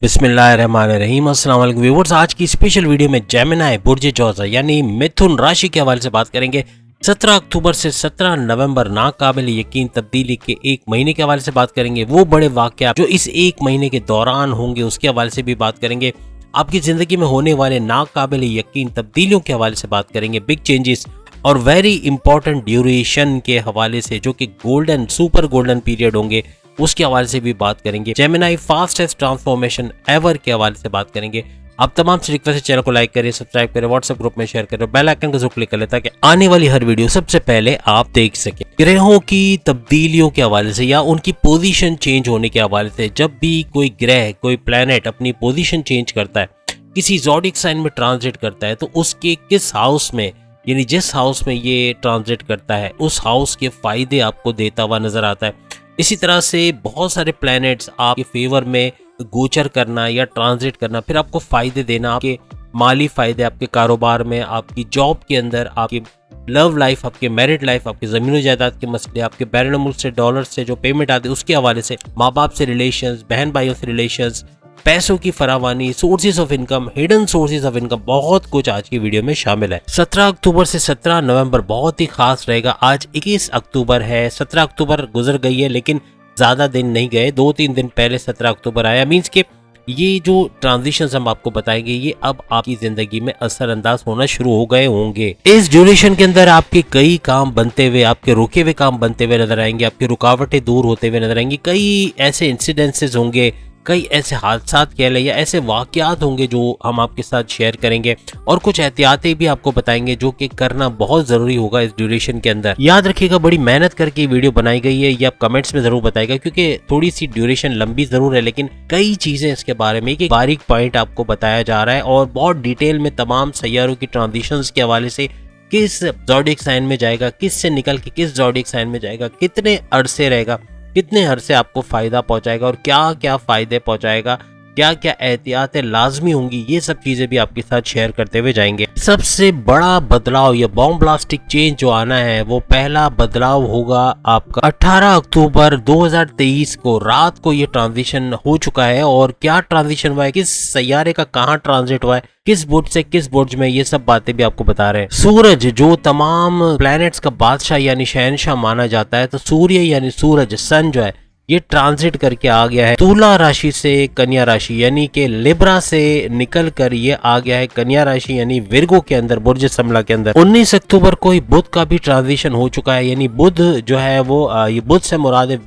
बिस्मिल्लाहिर्रहमानिर्रहीम। अस्सलाम वालेकुम व्यूअर्स, आज की स्पेशल वीडियो में जेमिनी बुर्ज जोज़ा यानी मिथुन राशि के हवाले से बात करेंगे। 17 अक्टूबर से 17 नवंबर नाकाबिल यकीन तब्दीली के एक महीने के हवाले से बात करेंगे। वो बड़े वाक़यात जो इस एक महीने के दौरान होंगे उसके हवाले से भी बात करेंगे। आपकी ज़िंदगी में होने वाले नाकाबिल यकीन तब्दीलियों के हवाले से बात करेंगे, बिग चेंजेस और वेरी इंपॉर्टेंट ड्यूरेशन के हवाले से जो कि गोल्डन सुपर गोल्डन पीरियड होंगे उसके हवाले से भी बात करेंगे। जेमिनी फास्टेस्ट ट्रांसफॉर्मेशन एवर के हवाले से बात करेंगे। आप तमाम से रिक्वेस्ट है, चैनल को लाइक करें, सब्सक्राइब करें, व्हाट्सएप ग्रुप में शेयर करें, बेल आइकन को जरूर क्लिक कर लें ताकि आने वाली हर वीडियो सबसे पहले आप देख सकें। ग्रहों की तब्दीलियों के हवाले से या उनकी पोजीशन चेंज होने के हवाले से, जब भी कोई ग्रह कोई प्लैनेट अपनी पोजीशन चेंज करता है, किसी ज़ोडिक साइन में ट्रांजिट करता है, तो उसके किस हाउस में यानी जिस हाउस में ये ट्रांजिट करता है उस हाउस के फायदे आपको देता हुआ नजर आता है। इसी तरह से बहुत सारे प्लैनेट्स आपके फेवर में गोचर करना या ट्रांजिट करना फिर आपको फायदे देना, आपके माली फायदे, आपके कारोबार में, आपकी जॉब के अंदर, आपकी लव लाइफ, आपके मैरिड लाइफ, आपकी ज़मीन जायदाद के मसले, आपके बैरून मुल्क से डॉलर से जो पेमेंट आते हैं उसके हवाले से, माँ बाप से रिलेशंस, बहन भाइयों से रिलेशंस, पैसों की फरावानी, sources of income, hidden sources of income, बहुत कुछ आज की वीडियो में शामिल है। 17 अक्टूबर से 17 नवंबर बहुत ही खास रहेगा। आज 21 अक्टूबर है, 17 अक्टूबर गुजर गई है लेकिन ज़्यादा दिन नहीं गए, 2-3 दिन पहले 17 अक्टूबर आया। मीन्स के ये जो ट्रांजिशंस हम आपको बताएंगे ये अब आपकी ज़िंदगी में असरअंदाज होना शुरू हो गए होंगे। इस ड्यूरेशन के अंदर आपके कई काम बनते हुए, आपके रुके हुए काम बनते हुए नजर आएंगे, आपकी रुकावटें दूर होते हुए नजर आएंगी। कई ऐसे इंसिडेंसेस होंगे, कई ऐसे हादसात कह लें या ऐसे वाकयात होंगे जो हम आपके साथ शेयर करेंगे और कुछ एहतियातें भी आपको बताएंगे जो कि करना बहुत ज़रूरी होगा इस ड्यूरेशन के अंदर। याद रखिएगा, बड़ी मेहनत करके वीडियो बनाई गई है, ये आप कमेंट्स में ज़रूर बताइएगा क्योंकि थोड़ी सी ड्यूरेशन लंबी ज़रूर है लेकिन कई चीज़ें इसके बारे में एक बारीक पॉइंट आपको बताया जा रहा है और बहुत डिटेल में तमाम सैयारों की ट्रांजिशंस के हवाले से, किस ज़ोडिक साइन में जाएगा, किस से निकल के किस ज़ोडिक साइन में जाएगा, कितने अरसे रहेगा, कितने हर से आपको फायदा पहुंचाएगा और क्या क्या फायदे पहुंचाएगा, क्या क्या एहतियातें लाजमी होंगी, ये सब चीजें भी आपके साथ शेयर करते हुए जाएंगे। सबसे बड़ा बदलाव या बॉम्ब ब्लास्टिक चेंज जो आना है वो पहला बदलाव होगा आपका 18 अक्टूबर 2023 को रात को ये ट्रांजिशन हो चुका है। और क्या ट्रांजिशन हुआ है, किस सैयारे का कहाँ ट्रांजिट हुआ है, किस बुर्ज से किस बुर्ज में, ये सब बातें भी आपको बता रहे हैं। सूरज जो तमाम प्लैनेट्स का बादशाह यानी शहनशाह माना जाता है, तो सूर्य यानी सूरज, सन जो है ये ट्रांजिट करके आ गया है तुला राशि से कन्या राशि यानी कि लिब्रा से निकल कर ये आ गया है कन्या राशि यानी विर्गो के अंदर, बुर्ज समला के अंदर। 19 अक्टूबर को ही बुध का भी ट्रांजिशन हो चुका है यानी बुध जो है वो ये बुध से मुराद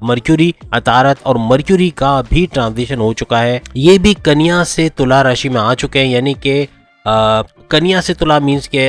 मर्क्यूरी, अतारत और मर्क्यूरी का भी ट्रांजिशन हो चुका है। ये भी कन्या से तुला राशि में आ चुके हैं यानी कि कन्या से तुला मीन्स के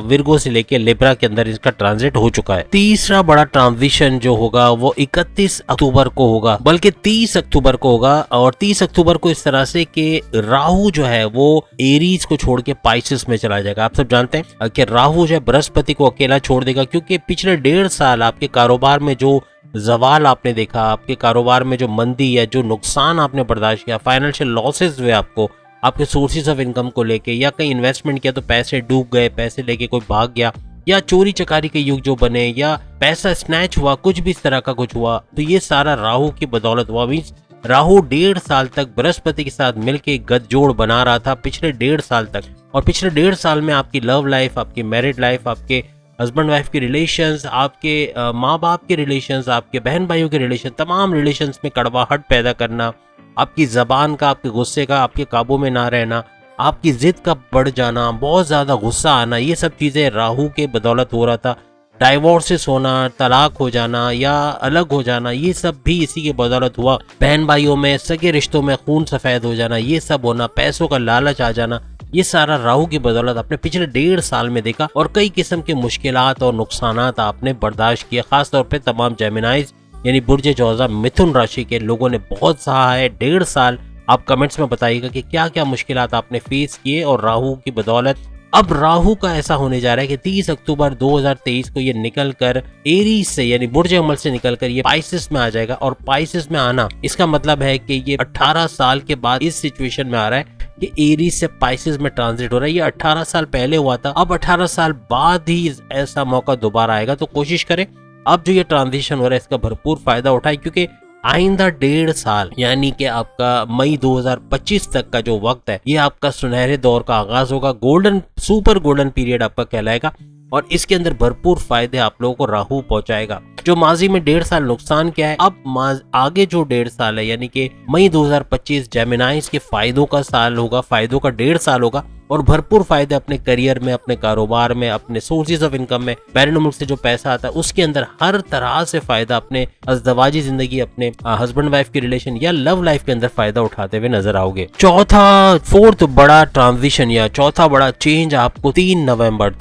विर्गो से लेके लिब्रा के अंदर इसका ट्रांजिट हो चुका है। तीसरा बड़ा ट्रांजिशन जो होगा वो 31 अक्टूबर को होगा, बल्कि 30 अक्टूबर को होगा। और 30 अक्टूबर को इस तरह से कि राहु जो है वो एरीज को छोड़ के पाइसेस में चला जाएगा। आप सब जानते हैं कि राहु जो है बृहस्पति को अकेला छोड़ देगा क्योंकि पिछले 1.5 साल आपके कारोबार में जो जवाल आपने देखा, आपके कारोबार में जो मंदी या जो नुकसान आपने बर्दाश्त किया, फाइनेंशियल लॉसेस हुए आपको, आपके सोर्सेज ऑफ इनकम को लेके, या कहीं इन्वेस्टमेंट किया तो पैसे डूब गए, पैसे लेके कोई भाग गया, या चोरी चकारी के युग जो बने, या पैसा स्नैच हुआ, कुछ भी इस तरह का कुछ हुआ, तो ये सारा राहु की बदौलत हुआ। मीन्स राहु 1.5 साल तक बृहस्पति के साथ मिलके गठजोड़ बना रहा था पिछले 1.5 साल तक। और पिछले 1.5 साल में आपकी लव लाइफ, आपकी मैरिड लाइफ, आपके हस्बैंड वाइफ के रिलेशंस, आपके माँ बाप के रिलेशंस, आपके बहन भाइयों के रिलेशन, तमाम रिलेशंस में कड़वाहट पैदा करना, आपकी ज़बान का, आपके गुस्से का आपके काबू में ना रहना, आपकी ज़िद का बढ़ जाना, बहुत ज़्यादा गुस्सा आना, ये सब चीज़ें राहु के बदौलत हो रहा था। डाइवोर्सेस होना, तलाक हो जाना या अलग हो जाना, ये सब भी इसी के बदौलत हुआ। बहन भाइयों में, सगे रिश्तों में खून सफ़ेद हो जाना, ये सब होना, पैसों का लालच आ जाना, ये सारा राहु की बदौलत आपने पिछले 1.5 साल में देखा। और कई किस्म के मुश्किलात और नुकसानात आपने बर्दाश्त किया। खासतौर पर तमाम जेमिनाइज यानी बुर्ज जोज़ा मिथुन राशि के लोगों ने बहुत सहा है 1.5 साल। आप कमेंट्स में बताइएगा कि क्या क्या मुश्किलात आपने फेस किए और राहु की बदौलत। अब राहु का ऐसा होने जा रहा है कि 30 अक्टूबर 2023 को ये निकल कर एरीज से यानी बुर्ज अमल से निकल कर ये पाइसेस में आ जाएगा। और पाइसेस में आना इसका मतलब है कि ये 18 साल के बाद इस सिचुएशन में आ रहा है कि एरीज से पाइसेस में ट्रांजिट हो रहा है। ये 18 साल पहले हुआ था, अब 18 साल बाद ही ऐसा मौका दोबारा आएगा। तो कोशिश करें अब जो ये ट्रांजिशन हो रहा है इसका भरपूर फायदा उठाए क्योंकि आइंदा 1.5 साल यानी कि आपका मई 2025 तक का जो वक्त है, ये आपका सुनहरे दौर का आगाज होगा। गोल्डन, सुपर गोल्डन पीरियड आपका कहलाएगा और इसके अंदर भरपूर फायदे आप लोगों को राहु पहुंचाएगा। जो माजी में 1.5 साल नुकसान क्या है, अब आगे जो 1.5 साल है यानी कि मई 2025 जेमिनाइज के फायदों का साल होगा, फायदों का 1.5 साल होगा और भरपूर फायदे अपने करियर में, अपने कारोबार में, अपने सोर्सेज ऑफ इनकम में, बैरन मुल्क से जो पैसा आता है उसके अंदर हर तरह से फायदा अपने अज़दवाजी जिंदगी, अपने हस्बैंड वाइफ की रिलेशन या लव लाइफ के अंदर फायदा उठाते हुए नजर आओगे। फोर्थ बड़ा ट्रांजिशन या चौथा बड़ा चेंज आपको 3 नवंबर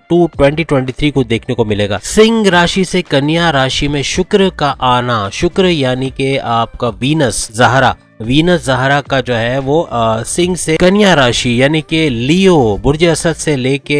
2023 को देखने को मिलेगा। सिंह राशि से कन्या राशि में शुक्र का आना, शुक्र यानी कि आपका वीनस ज़हरा का जो है वो सिंह से कन्या राशि यानी कि लियो बुर्ज असद से लेके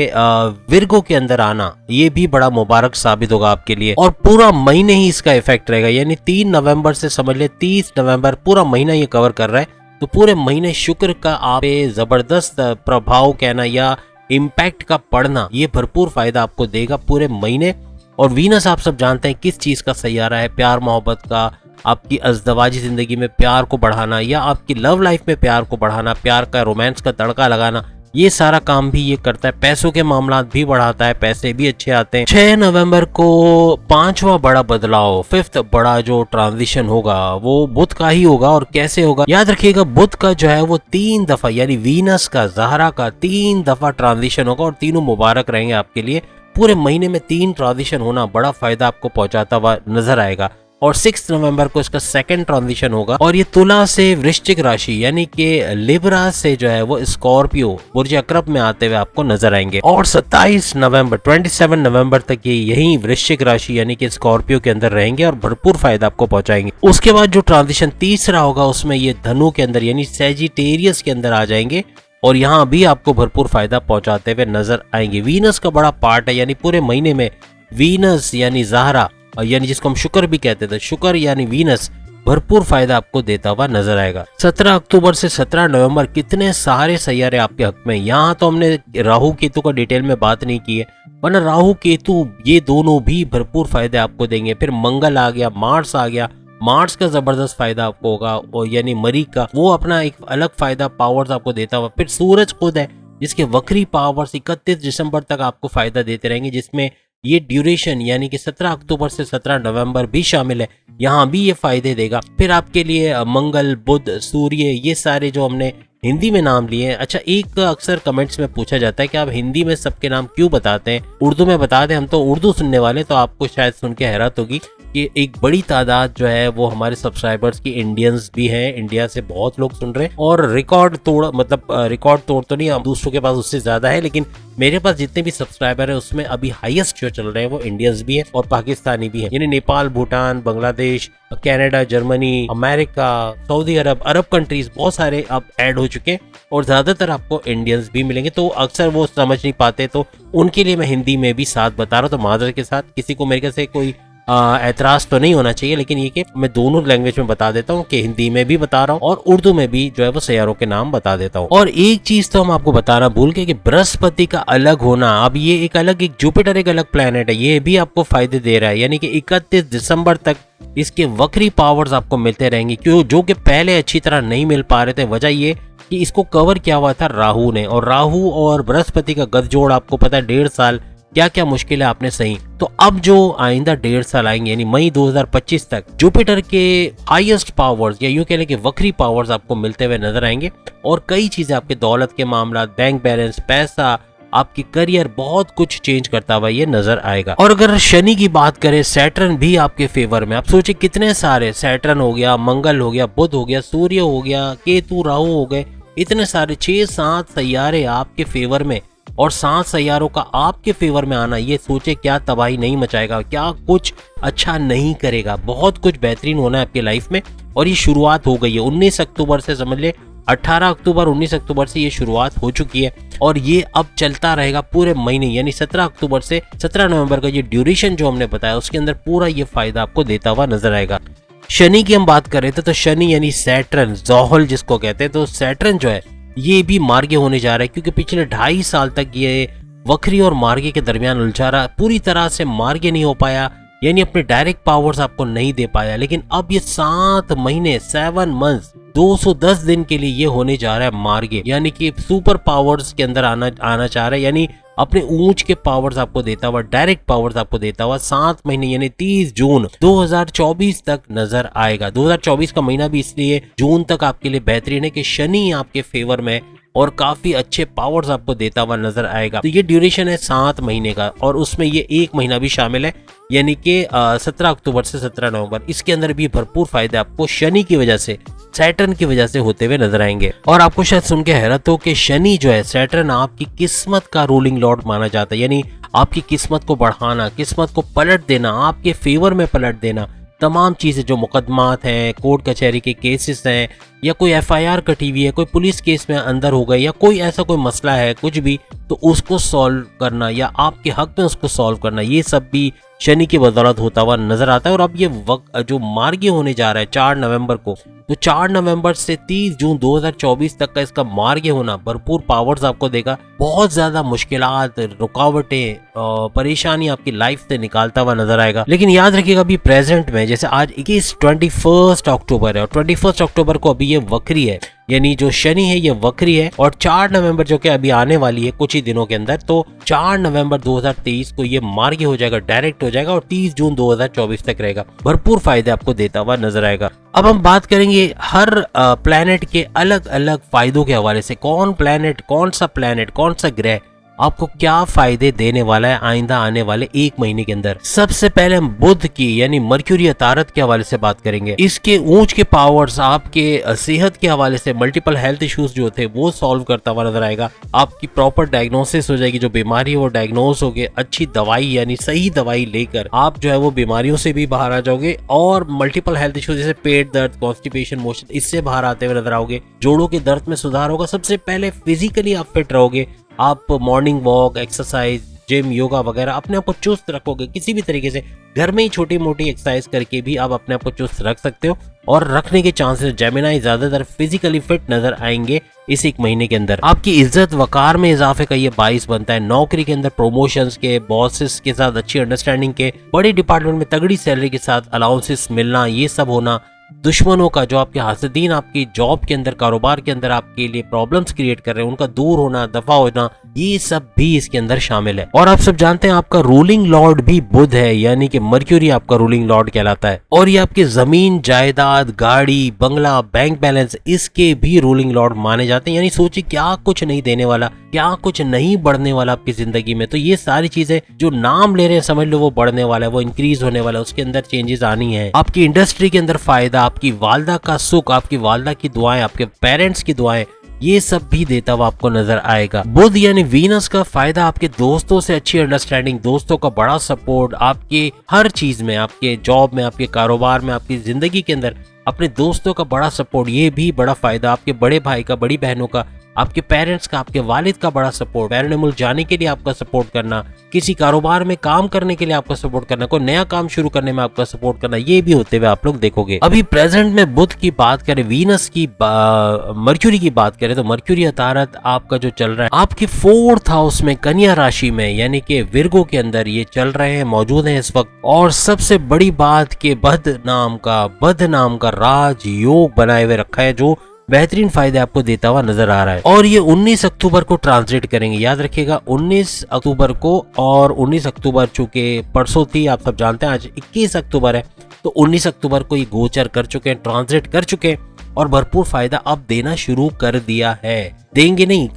विर्गो के अंदर आना, ये भी बड़ा मुबारक साबित होगा आपके लिए और पूरा महीने ही इसका इफेक्ट रहेगा। यानी 3 नवंबर से समझ ले 30 नवंबर पूरा महीना ये कवर कर रहा है। तो पूरे महीने शुक्र का आप पे जबरदस्त प्रभाव कहना या इम्पैक्ट का पड़ना, ये भरपूर फायदा आपको देगा पूरे महीने। और वीनस आप सब जानते हैं किस चीज का सैयारा है, प्यार मोहब्बत का, आपकी अज़दवाजी जिंदगी में प्यार को बढ़ाना या आपकी लव लाइफ में प्यार को बढ़ाना, प्यार का रोमांस का तड़का लगाना, ये सारा काम भी ये करता है। पैसों के मामला भी बढ़ाता है, पैसे भी अच्छे आते हैं। 6 नवंबर को 5वां बड़ा बदलाव, 5th बड़ा जो ट्रांजिशन होगा वो बुध का ही होगा। और कैसे होगा याद रखिएगा, बुध का जो है वो 3 दफा यानी वीनस का, ज़हरा का 3 दफा ट्रांजिशन होगा और तीनों मुबारक रहेंगे आपके लिए। पूरे महीने में 3 ट्रांजिशन होना बड़ा फायदा आपको पहुंचाता हुआ नजर आएगा। और 6 नवंबर को इसका सेकंड ट्रांजिशन होगा और ये तुला से वृश्चिक राशि यानी कि लिब्रा से जो है वो स्कॉर्पियो बुर्ज अकरब में आते हुए आपको नजर आएंगे। और 27 नवंबर तक ये यही वृश्चिक राशि यानी कि स्कॉर्पियो के अंदर रहेंगे और भरपूर फायदा आपको पहुंचाएंगे। उसके बाद जो ट्रांजिशन तीसरा होगा उसमें ये धनु के अंदर यानी सैजिटेरियस के अंदर आ जाएंगे और यहाँ भी आपको भरपूर फायदा पहुंचाते हुए नजर आएंगे। वीनस का बड़ा पार्ट है, यानी पूरे महीने में वीनस यानी ज़हरा यानी जिसको हम शुक्र भी कहते थे, शुक्र यानी वीनस भरपूर फायदा आपको देता हुआ नजर आएगा। 17 अक्टूबर से 17 नवंबर कितने सारे सैयारे आपके हक में। यहाँ तो हमने राहु केतु का डिटेल में बात नहीं की है, वरना राहु केतु ये दोनों भी भरपूर फायदे आपको देंगे। फिर मंगल आ गया, मार्स आ गया, मार्स का जबरदस्त फायदा आपको होगा और यानी मरीख का वो अपना एक अलग फायदा पावर्स आपको देता हुआ। फिर सूरज खुद है जिसके वक्री पावर्स 31 दिसंबर तक आपको फायदा देते रहेंगे, जिसमें ये ड्यूरेशन यानी कि 17 अक्टूबर से 17 नवंबर भी शामिल है, यहाँ भी ये फायदे देगा। फिर आपके लिए मंगल, बुध, सूर्य, ये सारे जो हमने हिंदी में नाम लिए हैं। अच्छा, एक अक्सर कमेंट्स में पूछा जाता है कि आप हिंदी में सबके नाम क्यों बताते हैं, उर्दू में बता दें। हम तो उर्दू सुनने वाले, तो आपको शायद सुन के हैरत होगी कि एक बड़ी तादाद जो है वो हमारे सब्सक्राइबर्स की इंडियंस भी हैं, इंडिया से बहुत लोग सुन रहे हैं और रिकॉर्ड तोड़ तो नहीं, दूसरों के पास उससे ज्यादा है, लेकिन मेरे पास जितने भी सब्सक्राइबर है उसमें अभी हाईएस्ट जो चल रहे हैं वो इंडियंस भी हैं और पाकिस्तानी भी हैं, यानी Nepal, Bhutan, Bangladesh, Canada, Germany, America, Saudi Arab, Arab countries बहुत सारे अब ऐड हो चुके हैं और ज्यादातर आपको इंडियंस भी मिलेंगे। तो अक्सर वो समझ नहीं पाते, तो उनके लिए मैं हिंदी में भी साथ बता रहा हूँ। तो माजरत के साथ, किसी को मेरे से कोई एतराज तो नहीं होना चाहिए, लेकिन ये कि मैं दोनों लैंग्वेज में बता देता हूँ कि हिंदी में भी बता रहा हूँ और उर्दू में भी जो है वो सैयारों के नाम बता देता हूँ। और एक चीज तो हम आपको बताना भूल गए कि बृहस्पति का अलग होना, अब ये एक जुपिटर एक अलग प्लेनेट है, ये भी आपको फायदे दे रहा है, यानी कि 31 दिसंबर तक इसके वक्री पावर्स आपको मिलते रहेंगे, क्यों जो कि पहले अच्छी तरह नहीं मिल पा रहे थे। वजह ये कि इसको कवर किया हुआ था राहु ने, और राहु और बृहस्पति का गठजोड़ आपको पता है 1.5 साल क्या क्या मुश्किलें आपने सही। तो अब जो आइंदा 1.5 साल आएंगे यानी मई 2025 तक जुपिटर के हाईएस्ट पावर्स या यूं कह लें कि वक्री पावर्स आपको मिलते हुए नजर आएंगे और कई चीजें आपके दौलत के मामला, बैंक बैलेंस, पैसा, आपकी करियर, बहुत कुछ चेंज करता हुआ ये नजर आएगा। और अगर शनि की बात करें, सैटर्न भी आपके फेवर में। आप सोचिए कितने सारे, सैटर्न हो गया, मंगल हो गया, बुध हो गया, सूर्य हो गया, केतु, राहु हो गए, इतने सारे 6-7 सैयारे आपके फेवर में, और 7 सैयारों का आपके फेवर में आना, ये सोचे क्या तबाही नहीं मचाएगा, क्या कुछ अच्छा नहीं करेगा। बहुत कुछ बेहतरीन होना है आपकी लाइफ में और ये शुरुआत हो गई है 19 अक्टूबर से, समझ ले 18 अक्टूबर 19 अक्टूबर से ये शुरुआत हो चुकी है और ये अब चलता रहेगा पूरे महीने, यानी 17 अक्टूबर से 17 नवंबर का ये ड्यूरेशन जो हमने बताया उसके अंदर पूरा ये फायदा आपको देता हुआ नजर आएगा। शनि की हम बात कर रहे थे, तो शनि यानी सैटर्न, जोहल जिसको कहते हैं, तो सैटर्न जो है ये भी मार्गे होने जा रहा है, क्योंकि पिछले 2.5 साल तक ये वक्री और मार्गे के दरमियान उलझा रहा, पूरी तरह से मार्गे नहीं हो पाया, यानी अपने डायरेक्ट पावर्स आपको नहीं दे पाया, लेकिन अब ये 7 महीने 7 मंथ्स 210 दिन के लिए ये होने जा रहा है मार्गे, यानी कि सुपर पावर्स के अंदर आना चाह रहा है, यानी अपने ऊंच के पावर्स आपको देता हुआ, डायरेक्ट पावर्स आपको देता हुआ 7 महीने यानी 30 जून 2024 तक नजर आएगा। 2024 का महीना भी इसलिए जून तक आपके लिए बेहतरीन है कि शनि आपके फेवर में और काफी अच्छे पावर्स आपको देता हुआ नजर आएगा। तो ये ड्यूरेशन है 7 महीने का, और उसमें ये 1 महीना भी शामिल है, यानी कि 17 अक्टूबर से 17 नवंबर। इसके अंदर भी भरपूर फायदे आपको शनि की वजह से, सैटर्न की वजह से होते हुए नजर आएंगे। और आपको शायद सुन के हैरत हो कि शनि जो है, सैटर्न आपकी किस्मत का रूलिंग लॉर्ड माना जाता है, यानी आपकी किस्मत को बढ़ाना, किस्मत को पलट देना, आपके फेवर में पलट देना। तमाम चीज़ें जो मुकदमात हैं, कोर्ट कचहरी के केसेस हैं, या कोई FIR कटी हुई है, कोई पुलिस केस में अंदर हो गए, या कोई ऐसा कोई मसला है कुछ भी, तो उसको सॉल्व करना या आपके हक में उसको सॉल्व करना, ये सब भी शनि की बदौलत होता हुआ नजर आता है। और अब ये वक्त जो मार्गी होने जा रहा है 4 नवंबर को, तो 4 नवंबर से 30 जून 2024 तक का इसका मार्ग होना भरपूर पावर्स आपको देगा। बहुत ज्यादा मुश्किलात, रुकावटें, परेशानी आपकी लाइफ से निकालता हुआ नजर आएगा। लेकिन याद रखिएगा अभी प्रेजेंट में, जैसे आज 21 अक्टूबर है, और 21 अक्टूबर को अभी ये वक्री है, यानी जो शनि है ये वक्री है, और 4 नवंबर जो कि अभी आने वाली है कुछ ही दिनों के अंदर, तो 4 नवंबर 2023 को ये मार्गी हो जाएगा, डायरेक्ट हो जाएगा, और 30 जून 2024 तक रहेगा। भरपूर फायदे आपको देता हुआ नजर आएगा। अब हम बात करेंगे हर प्लैनेट के अलग अलग फायदों के हवाले से, कौन प्लैनेट कौन सा ग्रह आपको क्या फायदे देने वाला है आइंदा आने वाले 1 महीने के अंदर। सबसे पहले हम बुध की यानी मर्क्यूरी अतारत के हवाले से बात करेंगे। इसके ऊंच के पावर्स आपके सेहत के हवाले से, मल्टीपल हेल्थ इश्यूज जो थे वो सॉल्व करता हुआ नजर आएगा। आपकी प्रॉपर डायग्नोसिस हो जाएगी, जो बीमारी है वो डायग्नोस हो गए, अच्छी दवाई यानी सही दवाई लेकर आप जो है वो बीमारियों से भी बाहर आ जाओगे, और मल्टीपल हेल्थ इश्यूज जैसे पेट दर्द, कॉन्स्टिपेशन, मोशन, इससे बाहर आते हुए नजर आओगे। जोड़ों के दर्द में सुधार होगा। सबसे पहले फिजिकली आप फिट रहोगे, आप morning walk, exercise, gym, yoga वगैरह अपने आप को चुस्त रखोगे। किसी भी तरीके से घर में ही छोटी मोटी एक्सरसाइज करके भी आप अपने आप को चुस्त रख सकते हो, और रखने के चांसेस जेमिनाई ज्यादातर फिजिकली फिट नजर आएंगे इस 1 महीने के अंदर। आपकी इज्जत वकार में इजाफे का ये बाइस बनता है। नौकरी के अंदर प्रमोशंस के, बॉसेस के साथ अच्छी अंडरस्टैंडिंग के, बड़े डिपार्टमेंट में तगड़ी सैलरी के साथ अलाउंसेस मिलना, ये सब होना। दुश्मनों का, जो आपके हासिदीन आपकी जॉब के अंदर, कारोबार के अंदर आपके लिए प्रॉब्लम्स क्रिएट कर रहे हैं, उनका दूर होना, दफा होना, ये सब भी इसके अंदर शामिल है। और आप सब जानते हैं आपका रूलिंग लॉर्ड भी बुध है, यानी कि मर्क्यूरी आपका रूलिंग लॉर्ड कहलाता है। और ये आपके जमीन, जायदाद, गाड़ी, बंगला, बैंक बैलेंस, इसके भी रूलिंग लॉर्ड माने जाते हैं। यानी सोचिए क्या कुछ नहीं देने वाला, क्या कुछ नहीं बढ़ने वाला आपकी जिंदगी में। तो ये सारी चीजें जो नाम ले रहे हैं, समझ लो वो बढ़ने वाला है, वो इंक्रीज होने वाला है, उसके अंदर चेंजेस आनी है। आपकी इंडस्ट्री के अंदर फायदा, आपकी वालदा का सुख, आपकी वालदा की दुआएं, आपके पेरेंट्स की दुआएं, ये सब भी देता हुआ आपको नजर आएगा। बुध यानी वीनस का फायदा, आपके दोस्तों से अच्छी अंडरस्टैंडिंग, दोस्तों का बड़ा सपोर्ट, आपके हर चीज में, आपके जॉब में, आपके कारोबार में, आपकी जिंदगी के अंदर अपने दोस्तों का बड़ा सपोर्ट, ये भी बड़ा फायदा। आपके बड़े भाई का, बड़ी बहनों का, आपके पेरेंट्स का, आपके वालिद का बड़ा सपोर्ट, बैरून मुल्क जाने के लिए आपका सपोर्ट करना, किसी कारोबार में काम करने के लिए आपका सपोर्ट करना, कोई नया काम शुरू करने में आपका सपोर्ट करना, ये भी होते हुए आप लोग देखोगे। अभी प्रेजेंट में बुध की बात करें, वीनस की, मर्क्यूरी की बात करें, तो मर्क्यूरी अतारत आपका जो चल रहा है आपके 4th हाउस में, कन्या राशि में, यानी कि विर्गो के अंदर ये चल रहे हैं, मौजूद हैं इस वक्त। और सबसे बड़ी बात के बध नाम का राज योग बनाए हुए रखा है, जो बेहतरीन फायदे आपको देता हुआ नजर आ रहा है। और ये 19 अक्टूबर को ट्रांसलेट करेंगे, याद रखिएगा 19 अक्टूबर को। और 19 अक्टूबर चूंकि परसों थी, आप सब जानते हैं, आज 21 अक्टूबर है, तो 19 अक्टूबर को ये गोचर कर चुके हैं, ट्रांसलेट कर चुके हैं, और भरपूर फायदा अब देना शुरू कर दिया है। देंगे नहीं,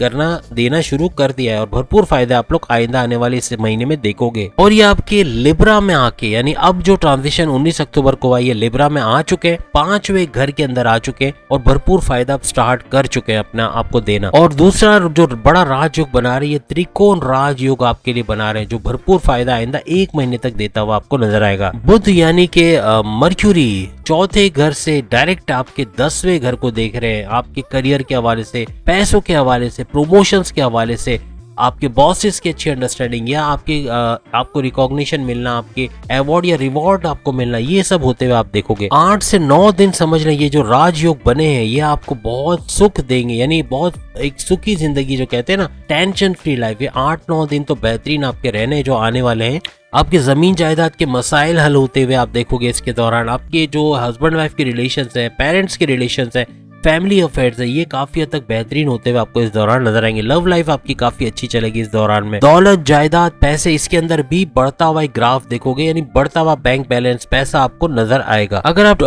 देना शुरू कर दिया है, और भरपूर फायदा आप लोग आइंदा आने वाले इस महीने में देखोगे। और ये आपके लिब्रा में आके, यानी अब जो ट्रांजिशन 19 अक्टूबर को आई है, लिब्रा में आ चुके हैं, 5वें घर के अंदर आ चुके हैं, और भरपूर फायदा अब स्टार्ट कर चुके हैं अपना आपको देना। और दूसरा जो बड़ा राजयोग बना रही है, त्रिकोण राजयोग आपके लिए बना रहे हैं, जो भरपूर फायदा आइंदा 1 महीने तक देता हुआ आपको नजर आएगा। बुध यानी कि मर्क्यूरी 4थे घर से डायरेक्ट आपके 10वें घर को देख रहे हैं, आपके करियर के हवाले से, पैसों के हवाले से, प्रमोशंस के हवाले से, आपके बॉसेस की अच्छी अंडरस्टैंडिंग, या आपको रिकॉग्निशन मिलना, आपके अवार्ड या रिवॉर्ड आपको मिलना, ये सब होते हुए आप देखोगे। 8 से 9 दिन समझ लें, ये जो राजयोग बने हैं ये आपको बहुत सुख देंगे, यानी बहुत एक सुखी जिंदगी जो कहते हैं ना, टेंशन फ्री लाइफ, ये 8-9 दिन तो बेहतरीन आपके रहने जो आने वाले हैं। आपके ज़मीन जायदाद के मसाइल हल होते हुए आप देखोगे इसके दौरान। आपके जो हस्बैंड वाइफ के रिलेशंस हैं, पेरेंट्स के रिलेशंस हैं, फैमिली अफेयर्स है, ये काफी हद तक बेहतरीन होते हुए आपको इस दौरान नजर आएंगे। लव लाइफ आपकी काफी अच्छी चलेगी इस दौरान में। दौलत, जायदाद, पैसे, इसके अंदर भी बढ़ता हुआ एक ग्राफ देखोगे, यानी बढ़ता हुआ बैंक बैलेंस, पैसा आपको नजर आएगा। अगर आप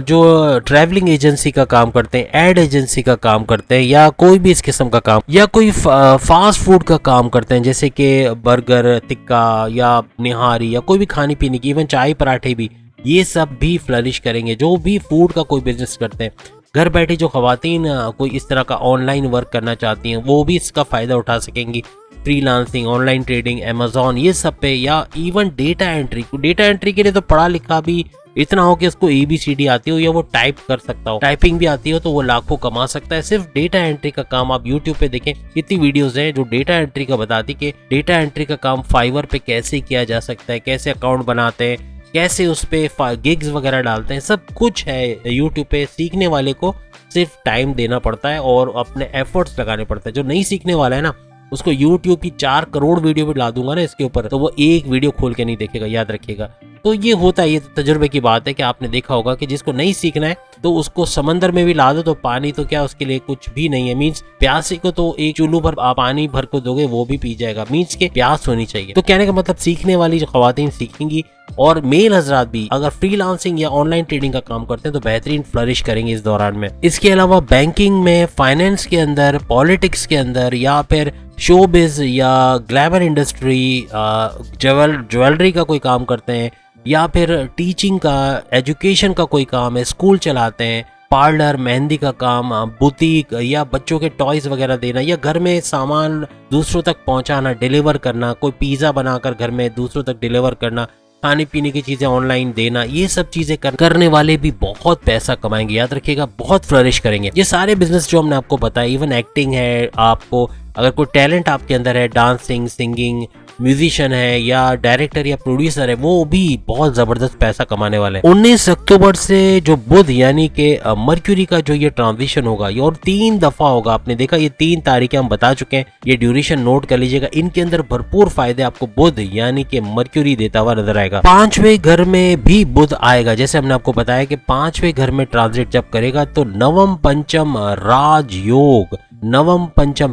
जो ट्रैवलिंग एजेंसी का काम करते हैं, एड एजेंसी का काम करते हैं, या कोई भी इस किस्म का काम, या कोई फास्ट फूड का काम करते हैं जैसे कि बर्गर, टिक्का या निहारी, या कोई भी खाने पीने की, इवन चाय पराठे भी, ये सब भी फ्लरिश करेंगे। जो भी फूड का कोई बिजनेस करते हैं, घर बैठे जो खवातीन कोई इस तरह का ऑनलाइन वर्क करना चाहती हैं, वो भी इसका फ़ायदा उठा सकेंगी। फ्रीलांसिंग, ऑनलाइन ट्रेडिंग, अमेजोन, ये सब पे, या even data entry. Data entry के लिए तो पढ़ा लिखा भी इतना हो कि उसको ABCD आती हो, या वो टाइप कर सकता हो, टाइपिंग भी आती हो, तो वो लाखों कमा सकता है सिर्फ डेटा एंट्री का काम। आप यूट्यूब पे देखें, कितनी वीडियोस हैं जो डेटा एंट्री का बताती कि डेटा एंट्री का काम फाइवर पे कैसे किया जा सकता है, कैसे अकाउंट बनाते हैं, कैसे उस पे गिग्स वगैरह डालते हैं, सब कुछ है यूट्यूब पे। सीखने वाले को सिर्फ टाइम देना पड़ता है और अपने एफर्ट्स लगाने पड़ते हैं। जो नहीं सीखने वाला है ना, उसको यूट्यूब की 4 करोड़ वीडियो भी ला दूंगा ना इसके ऊपर, तो वो एक वीडियो खोल के नहीं देखेगा, याद रखिएगा। तो ये होता है, ये तो तजुर्बे की बात है कि आपने देखा होगा कि जिसको नहीं सीखना है तो उसको समंदर में भी ला दो तो पानी तो क्या उसके लिए कुछ भी नहीं है। मीन्स प्यासी को तो एक चुल्लू भर आप पानी भर को दोगे वो भी पी जाएगा, मीन्स के प्यास होनी चाहिए। तो कहने का मतलब सीखने वाली जो खवातीन सीखेंगी, और मेल हजरात भी अगर फ्रीलांसिंग या ऑनलाइन ट्रेडिंग का काम करते हैं तो बेहतरीन फ्लरिश करेंगे इस दौरान में। इसके अलावा बैंकिंग में, फाइनेंस के अंदर, पॉलिटिक्स के अंदर, या फिर शोबिज या ग्लैमर इंडस्ट्री, ज्वेलरी का कोई काम करते हैं, या फिर टीचिंग का, एजुकेशन का कोई काम है, स्कूल चलाते हैं, पार्लर, मेहंदी का काम, बुटीक, या बच्चों के टॉयज वगैरह देना, या घर में सामान दूसरों तक पहुंचाना, डिलीवर करना, कोई पिज्ज़ा बनाकर घर में दूसरों तक डिलीवर करना, खाने पीने की चीज़ें ऑनलाइन देना, ये सब चीज़ें करने वाले भी बहुत पैसा कमाएंगे, याद रखिएगा, बहुत फ्लरिश करेंगे। ये सारे बिजनेस जो हमने आपको बताया, इवन एक्टिंग है, आपको अगर कोई टैलेंट आपके अंदर है, डांसिंग, सिंगिंग, म्यूजिशियन है, या डायरेक्टर या प्रोड्यूसर है, वो भी बहुत जबरदस्त पैसा कमाने वाले हैं। 19 अक्टूबर से जो बुध यानी कि मर्क्यूरी का जो ये ट्रांजिशन होगा, ये और 3 दफा होगा। आपने देखा ये 3 तारीखें हम बता चुके हैं, ये ड्यूरेशन नोट कर लीजिएगा। इनके अंदर भरपूर फायदे आपको बुध यानी कि मर्क्यूरी देता हुआ नजर आएगा। 5वें घर में भी बुध आएगा, जैसे हमने आपको बताया कि 5वें घर में ट्रांजिट जब करेगा तो नवम पंचम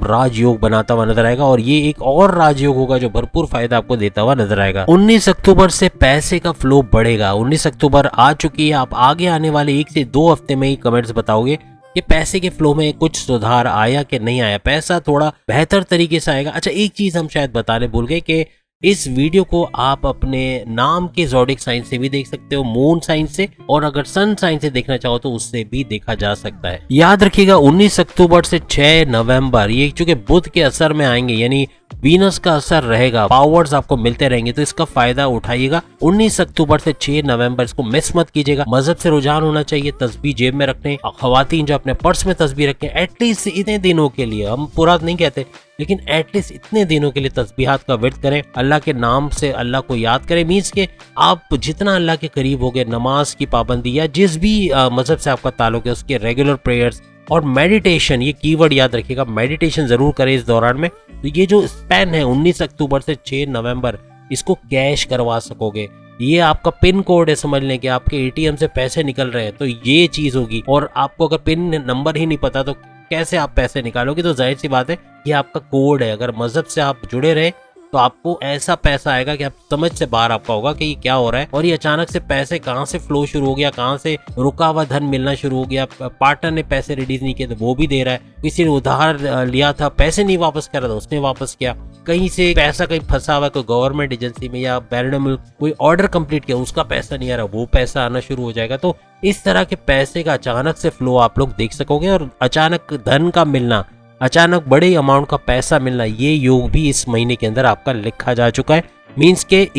राजयोग बनाता हुआ नजर आएगा, और ये एक और राजयोग होगा जो भरपूर फायदा आपको देता हुआ नजर आएगा। 19 अक्टूबर से पैसे का फ्लो बढ़ेगा। 19 अक्टूबर आ चुकी है, आप आगे आने वाले 1 से 2 हफ्ते में ही कमेंट्स बताओगे कि पैसे के फ्लो में कुछ सुधार आया कि नहीं आया, पैसा थोड़ा बेहतर तरीके से आएगा। अच्छा, एक चीज हम शायद बताने भूल गए कि इस वीडियो को आप अपने नाम के ज़ोडिक साइन से भी देख सकते हो, मून साइन से, और अगर सन साइन से देखना चाहो तो उससे भी देखा जा सकता है। याद रखिएगा 19 अक्टूबर से 6 नवंबर ये चूंकि बुध के असर में आएंगे, यानी वीनस का असर रहेगा, पावर्स आपको मिलते रहेंगे, तो इसका फायदा उठाइएगा। 19 अक्टूबर से 6 नवंबर इसको मिस मत कीजिएगा। मजहब से रुझान होना चाहिए, तस्बीह जेब में रखने, खवातीन जो अपने पर्स में तस्बीह रखें, एटलीस्ट इतने दिनों के लिए, हम पूरा नहीं कहते लेकिन एटलीस्ट इतने दिनों के लिए तस्बीहात का विर्द करें, अल्लाह के नाम से अल्लाह को याद करें। मीन्स के आप जितना अल्लाह के करीब हो गए, नमाज की पाबंदी या जिस भी मजहब से आपका ताल्लुक है उसके रेगुलर प्रेयर्स और मेडिटेशन, ये कीवर्ड याद रखिएगा, मेडिटेशन जरूर करें इस दौरान में। तो ये जो स्पैन है 19 अक्टूबर से 6 नवंबर, इसको कैश करवा सकोगे। ये आपका पिन कोड है, समझ लें कि आपके ATM से पैसे निकल रहे हैं तो ये चीज होगी, और आपको अगर पिन नंबर ही नहीं पता तो कैसे आप पैसे निकालोगे। तो जाहिर सी बात है ये आपका कोड है। अगर मजहब से आप जुड़े रहे तो आपको ऐसा पैसा आएगा कि आप समझ से बाहर आपका होगा कि ये क्या हो रहा है, और ये अचानक से पैसे कहाँ से फ्लो शुरू हो गया, कहाँ से रुका हुआ धन मिलना शुरू हो गया। पार्टनर ने पैसे रिलीज नहीं किए तो वो भी दे रहा है, किसी ने उधार लिया था पैसे नहीं वापस कर रहा था उसने वापस किया, कहीं से पैसा कहीं फंसा हुआ कोई गवर्नमेंट एजेंसी में या बैरन मुल्क कोई ऑर्डर कंप्लीट किया उसका पैसा नहीं आ रहा, वो पैसा आना शुरू हो जाएगा। तो इस तरह के पैसे का अचानक से फ्लो आप लोग देख सकोगे, और अचानक धन का मिलना, अचानक बड़े अमाउंट का पैसा मिलना, ये योग भी इस महीने के अंदर आपका लिखा जा चुका है। मीन्स के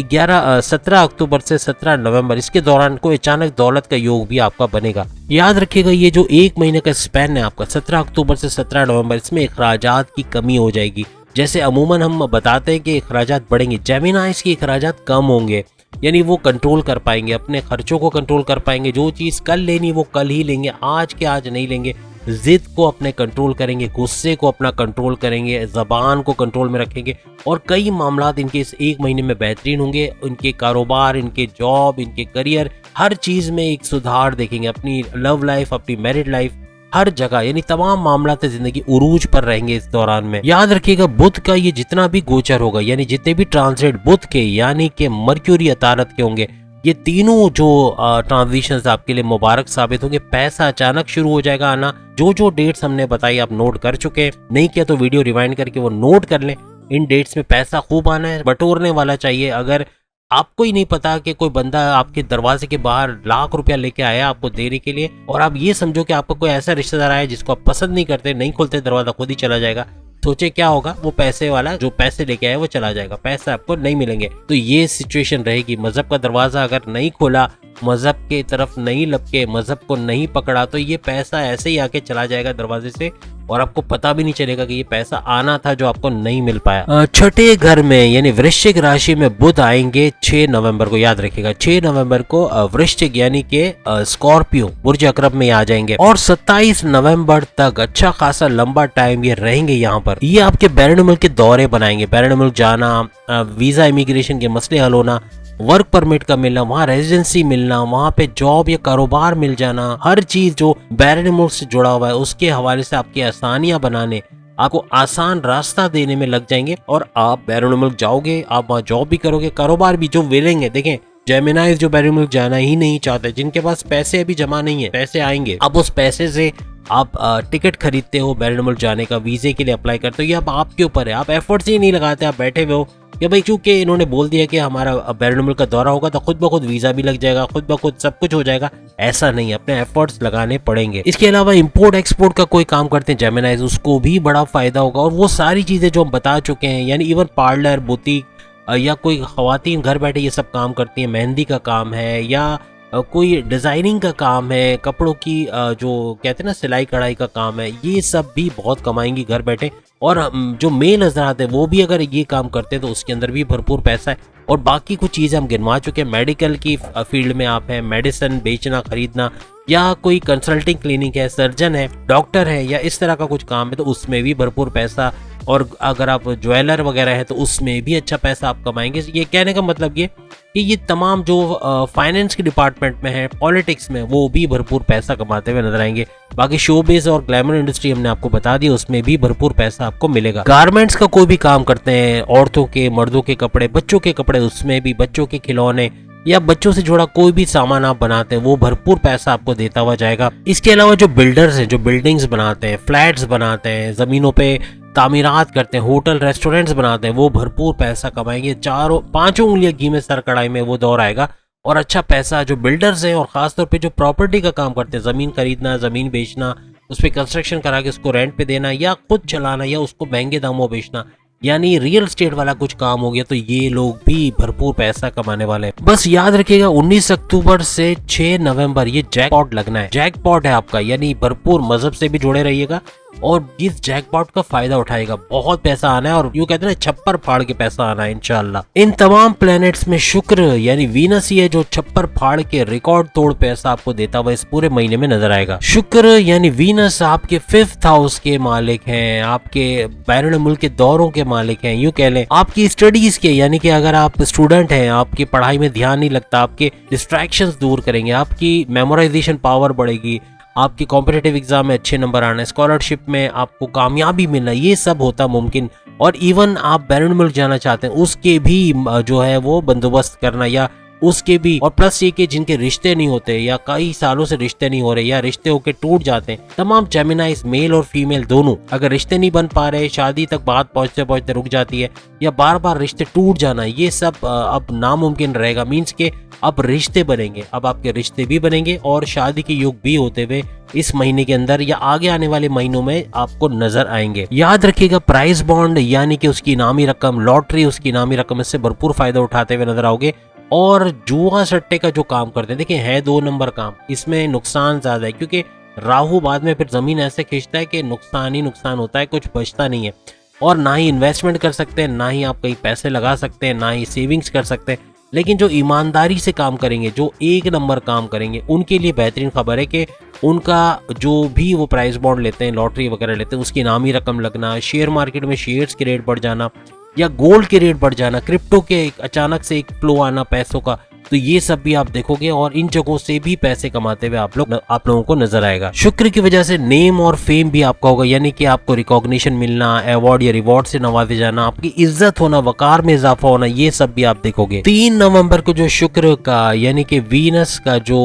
17 अक्टूबर से 17 नवंबर इसके दौरान कोई अचानक दौलत का योग भी आपका बनेगा। याद रखिएगा ये जो 1 महीने का स्पैन है आपका 17 अक्टूबर से 17 नवंबर, इसमें अखराजात की कमी हो जाएगी। जैसे अमूमन हम बताते हैं कि अखराजात बढ़ेंगे, जेमिनाइज के अखराजात कम होंगे, यानी वो कंट्रोल कर पाएंगे, अपने खर्चों को कंट्रोल कर पाएंगे। जो चीज़ कल लेनी वो कल ही लेंगे, आज के आज नहीं लेंगे। जिद को अपने कंट्रोल करेंगे, गुस्से को अपना कंट्रोल करेंगे, जबान को कंट्रोल में रखेंगे और कई मामलात इनके इस एक महीने में बेहतरीन होंगे। इनके कारोबार, इनके जॉब, इनके करियर, हर चीज में एक सुधार देखेंगे। अपनी लव लाइफ, अपनी मैरिड लाइफ, हर जगह यानी तमाम मामलात जिंदगी उरूज पर रहेंगे इस दौरान में। याद रखिएगा बुध का ये जितना भी गोचर होगा यानी जितने भी ट्रांजिट बुध के यानी कि मर्क्यूरी अतारत के होंगे, ये तीनों जो ट्रांजिशंस आपके लिए मुबारक साबित होंगे। पैसा अचानक शुरू हो जाएगा आना। जो डेट्स हमने बताई आप नोट कर चुके हैं, नहीं किया तो वीडियो रिवाइंड करके वो नोट कर लें। इन डेट्स में पैसा खूब आना है, बटोरने वाला चाहिए। अगर आपको ही नहीं पता कि कोई बंदा आपके दरवाजे के बाहर लाख रुपया लेके आया आपको देने के लिए, और आप ये समझो कि आपको कोई ऐसा रिश्तेदार आया जिसको आप पसंद नहीं करते, नहीं खोलते दरवाजा, खुद ही चला जाएगा, सोचे क्या होगा? वो पैसे वाला जो पैसे लेके आया वो चला जाएगा, पैसे आपको नहीं मिलेंगे। तो ये सिचुएशन रहेगी। मजहब का दरवाजा अगर नहीं खोला, मजहब के तरफ नहीं लपके, मजहब को नहीं पकड़ा, तो ये पैसा ऐसे ही आके चला जाएगा दरवाजे से और आपको पता भी नहीं चलेगा कि ये पैसा आना था जो आपको नहीं मिल पाया। छठे घर में यानी वृश्चिक राशि में बुध आएंगे 6 नवंबर को। याद रखिएगा 6 नवंबर को वृश्चिक यानी के स्कॉर्पियो बुर्ज अकरब में आ जाएंगे और 27 नवंबर तक अच्छा खासा लंबा टाइम ये रहेंगे यहाँ पर। ये आपके बैरून मुल्क के दौरे बनाएंगे, बैरून मुल्क जाना, वीजा इमिग्रेशन के मसले हल होना, वर्क परमिट का मिलना, वहाँ रेजिडेंसी मिलना, वहाँ पे जॉब या कारोबार मिल जाना, हर चीज जो बैरून मुल्क से जुड़ा हुआ है उसके हवाले से आपकी आसानियां बनाने, आपको आसान रास्ता देने में लग जाएंगे और आप बैरून मुल्क जाओगे, आप वहाँ जॉब भी करोगे, कारोबार भी जो मिलेंगे। देखें जेमिनाइज जो बैरून मुल्क जाना ही नहीं चाहते, जिनके पास पैसे अभी जमा नहीं है, पैसे आएंगे, अब उस पैसे से आप टिकट खरीदते हो बैरून मुल्क जाने का, वीजे के लिए अप्लाई करते हो, ये अब आपके ऊपर है। आप एफर्ट्स ही नहीं लगाते, आप बैठे हुए हो कि भाई चूंकि इन्होंने बोल दिया कि हमारा बैरून मुल्क का दौरा होगा तो खुद ब खुद वीजा भी लग जाएगा, खुद ब खुद सब कुछ हो जाएगा। ऐसा नहीं, अपने एफर्ट्स लगाने पड़ेंगे। इसके अलावा इंपोर्ट एक्सपोर्ट का कोई काम करते हैं जेमिनाइज, उसको भी बड़ा फायदा होगा। और वो सारी चीजें जो हम बता चुके हैं यानी इवन पार्लर, बुटीक या कोई खवातीन घर बैठे ये सब काम करती हैं, मेहंदी का काम है या कोई डिजाइनिंग का काम है, कपड़ों की जो कहते हैं ना सिलाई कढ़ाई का काम है, ये सब भी बहुत कमाएंगी घर बैठे। और जो मेल हजरात है वो भी अगर ये काम करते हैं तो उसके अंदर भी भरपूर पैसा है। और बाकी कुछ चीज़ें हम गिनवा चुके हैं। मेडिकल की फील्ड में आप हैं, मेडिसिन बेचना खरीदना, या कोई कंसल्टिंग क्लिनिक है, सर्जन है, डॉक्टर है, या इस तरह का कुछ काम है तो उसमें भी भरपूर पैसा। और अगर आप ज्वेलर वगैरह है तो उसमें भी अच्छा पैसा आप कमाएंगे। ये कहने का मतलब ये कि ये तमाम जो फाइनेंस के डिपार्टमेंट में है, पॉलिटिक्स में, वो भी भरपूर पैसा कमाते हुए नजर आएंगे। बाकी शोबिज और ग्लैमर इंडस्ट्री हमने आपको बता दी, उसमें भी भरपूर पैसा आपको मिलेगा। गारमेंट्स का कोई भी काम करते हैं, औरतों के, मर्दों के कपड़े, बच्चों के कपड़े, उसमें भी बच्चों के खिलौने या बच्चों से जुड़ा कोई भी सामान आप बनाते हैं वो भरपूर पैसा आपको देता हुआ जाएगा। इसके अलावा जो बिल्डर्स हैं, जो बिल्डिंग्स बनाते हैं, फ्लैट्स बनाते हैं, जमीनों पे तामीरात करते हैं, होटल रेस्टोरेंट्स बनाते हैं, वो भरपूर पैसा कमाएंगे। 4-5 उंगलियां घी में सर कढ़ाई में वो दौर आएगा और अच्छा पैसा जो बिल्डर्स हैं और खासतौर पे जो प्रॉपर्टी का काम करते हैं, जमीन खरीदना, जमीन बेचना, उस पर कंस्ट्रक्शन करा के उसको रेंट पे देना या खुद चलाना या उसको महंगे दामों बेचना, यानी रियल एस्टेट वाला कुछ काम हो गया, तो ये लोग भी भरपूर पैसा कमाने वाले हैं। बस याद रखिएगा 19 अक्टूबर से 6 नवंबर ये जैकपॉट लगना है। जैकपॉट है आपका, यानी भरपूर मजहब से भी जुड़े रहिएगा और इस जैकपॉट का फायदा उठाएगा। बहुत पैसा आना है और यूं कहते हैं ना छप्पर फाड़ के पैसा आना है इंशाल्लाह। इन तमाम प्लैनेट्स में शुक्र यानी वीनस ही है जो छप्पर फाड़ के रिकॉर्ड तोड़ पैसा आपको देता हुआ इस पूरे महीने में नजर आएगा। शुक्र यानी वीनस आपके 5th हाउस के मालिक हैं, आपके बैरून मुल्क के दौरों के मालिक हैं, यूं कह लें आपकी स्टडीज के, यानी कि अगर आप स्टूडेंट हैं, आपकी पढ़ाई में ध्यान नहीं लगता, आपके डिस्ट्रैक्शंस दूर करेंगे, आपकी मेमोराइजेशन पावर बढ़ेगी, आपके कॉम्पिटिटिव एग्जाम में अच्छे नंबर आने, स्कॉलरशिप में आपको कामयाबी मिलना, ये सब होता मुमकिन। और इवन आप बैरून मुल्क जाना चाहते हैं उसके भी जो है वो बंदोबस्त करना, या उसके भी, और प्लस ये कि जिनके रिश्ते नहीं होते या कई सालों से रिश्ते नहीं हो रहे या रिश्ते होके टूट जाते हैं, तमाम जेमिनाइज मेल और फीमेल दोनों अगर रिश्ते नहीं बन पा रहे, शादी तक बात पहुंचते पहुंचते रुक जाती है या बार बार रिश्ते टूट जाना, ये सब अब नामुमकिन रहेगा। मीन्स के अब रिश्ते बनेंगे, अब आपके रिश्ते भी बनेंगे और शादी के युग भी होते हुए इस महीने के अंदर या आगे आने वाले महीनों में आपको नजर आएंगे। याद रखिएगा प्राइस बॉन्ड यानी कि उसकी इनामी रकम, लॉटरी उसकी इनामी रकम, इससे भरपूर फायदा उठाते हुए नजर आओगे। और जुआ सट्टे का जो काम करते हैं, देखिए है 2 नंबर काम, इसमें नुकसान ज्यादा है क्योंकि राहु बाद में फिर जमीन ऐसे खींचता है कि नुकसान ही नुकसान होता है, कुछ बचता नहीं है। और ना ही इन्वेस्टमेंट कर सकते हैं, ना ही आप कहीं पैसे लगा सकते हैं, ना ही सेविंग्स कर सकते हैं। लेकिन जो ईमानदारी से काम करेंगे, जो एक नंबर काम करेंगे, उनके लिए बेहतरीन खबर है कि उनका जो भी वो प्राइस बॉन्ड लेते हैं, लॉटरी वगैरह लेते हैं, उसकी इनामी रकम लगना, शेयर मार्केट में शेयर्स के रेट बढ़ जाना या गोल्ड के रेट बढ़ जाना, क्रिप्टो के अचानक से एक फ्लो आना पैसों का, तो ये सब भी आप देखोगे और इन जगहों से भी पैसे कमाते हुए आप लोगों को नजर आएगा। शुक्र की वजह से नेम और फेम भी आपका होगा, यानी कि आपको रिकॉग्निशन मिलना, अवार्ड या रिवॉर्ड से नवाजे जाना, आपकी इज्जत होना, वकार में इजाफा होना, ये सब भी आप देखोगे। 3 नवंबर को जो शुक्र का यानी कि वीनस का जो